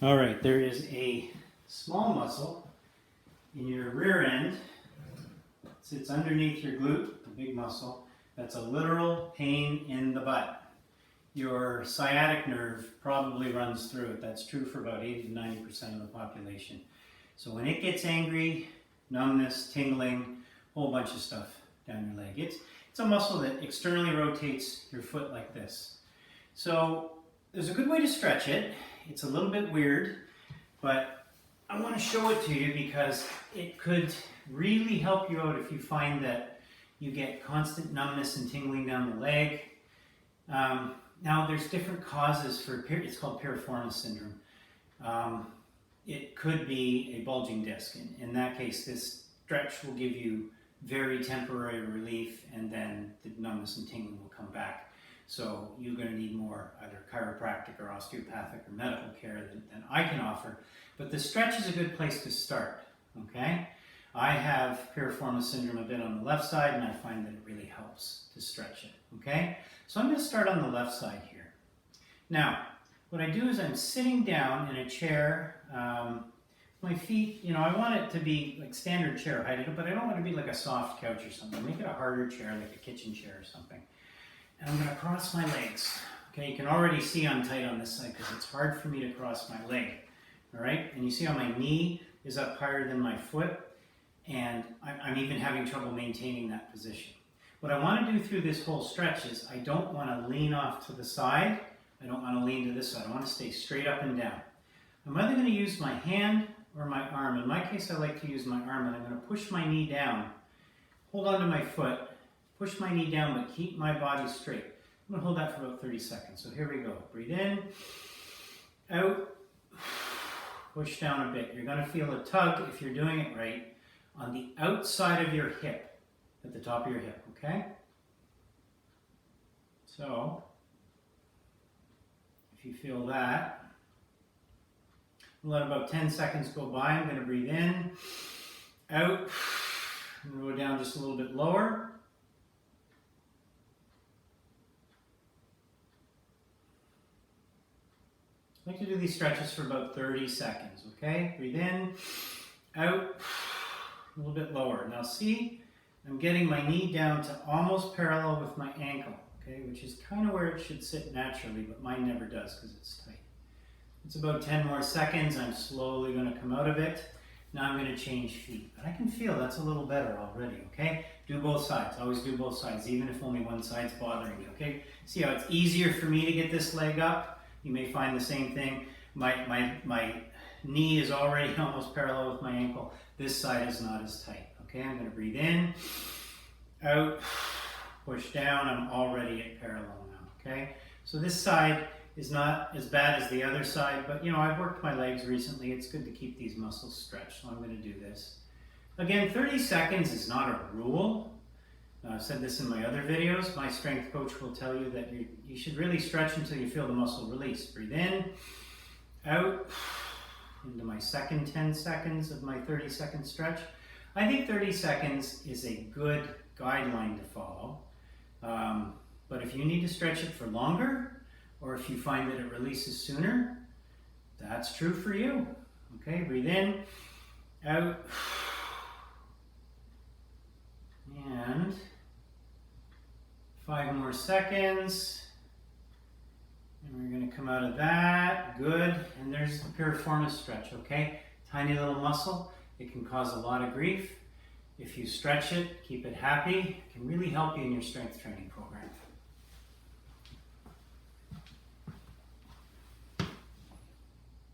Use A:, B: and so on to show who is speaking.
A: All right, there is a small muscle in your rear end. It sits underneath your glute, the big muscle. That's a literal pain in the butt. Your sciatic nerve probably runs through it. That's true for about 80 to 90% of the population. So when it gets angry, numbness, tingling, a whole bunch of stuff down your leg. It's a muscle that externally rotates your foot like this. So there's a good way to stretch it. It's a little bit weird, but I want to show it to you because it could really help you out if you find that you get constant numbness and tingling down the leg. Now there's different causes for, it's called Piriformis syndrome. It could be a bulging disc. In that case, this stretch will give you very temporary relief, and then the numbness and tingling will come back. So you're going to need more either chiropractic or osteopathic or medical care than I can offer. But the stretch is a good place to start, okay? I have Piriformis syndrome a bit on the left side, and I find that it really helps to stretch it, okay? So I'm going to start on the left side here. Now, what I do is I'm sitting down in a chair. My feet, I want it to be like standard chair height, but I don't want it to be like a soft couch or something. Make it a harder chair, like a kitchen chair or something. And I'm going to cross my legs. Okay, you can already see I'm tight on this side because it's hard for me to cross my leg. All right, and you see how my knee is up higher than my foot, and I'm even having trouble maintaining that position. What I want to do through this whole stretch is I don't want to lean off to the side. I don't want to lean to this side. I want to stay straight up and down. I'm either going to use my hand or my arm. In my case, I like to use my arm, and I'm going to push my knee down, hold on to my foot, push my knee down, but keep my body straight. I'm going to hold that for about 30 seconds. So here we go. Breathe in, out, push down a bit. You're going to feel a tug, if you're doing it right, on the outside of your hip, at the top of your hip, okay? So, if you feel that, let about 10 seconds go by. I'm going to breathe in, out, and go down just a little bit lower. I like to do these stretches for about 30 seconds, okay? Breathe in, out, a little bit lower. Now see, I'm getting my knee down to almost parallel with my ankle, okay? Which is kind of where it should sit naturally, but mine never does because it's tight. It's about 10 more seconds. I'm slowly going to come out of it. Now I'm going to change feet. But I can feel that's a little better already, okay? Do both sides. Always do both sides, even if only one side's bothering you, okay? See how it's easier for me to get this leg up? You may find the same thing. My knee is already almost parallel with my ankle. This side is not as tight. Okay, I'm going to breathe in, out, push down. I'm already at parallel now. Okay, so this side is not as bad as the other side, but I've worked my legs recently. It's good to keep these muscles stretched, so I'm going to do this. Again, 30 seconds is not a rule. I've said this in my other videos. My strength coach will tell you that you should really stretch until you feel the muscle release. Breathe in, out, into my second 10 seconds of my 30-second stretch. I think 30 seconds is a good guideline to follow. But if you need to stretch it for longer, or if you find that it releases sooner, that's true for you. Okay, breathe in, out, and 5 more seconds, and we're going to come out of that. Good. And there's the piriformis stretch, okay? Tiny little muscle. It can cause a lot of grief. If you stretch it, keep it happy, it can really help you in your strength training program.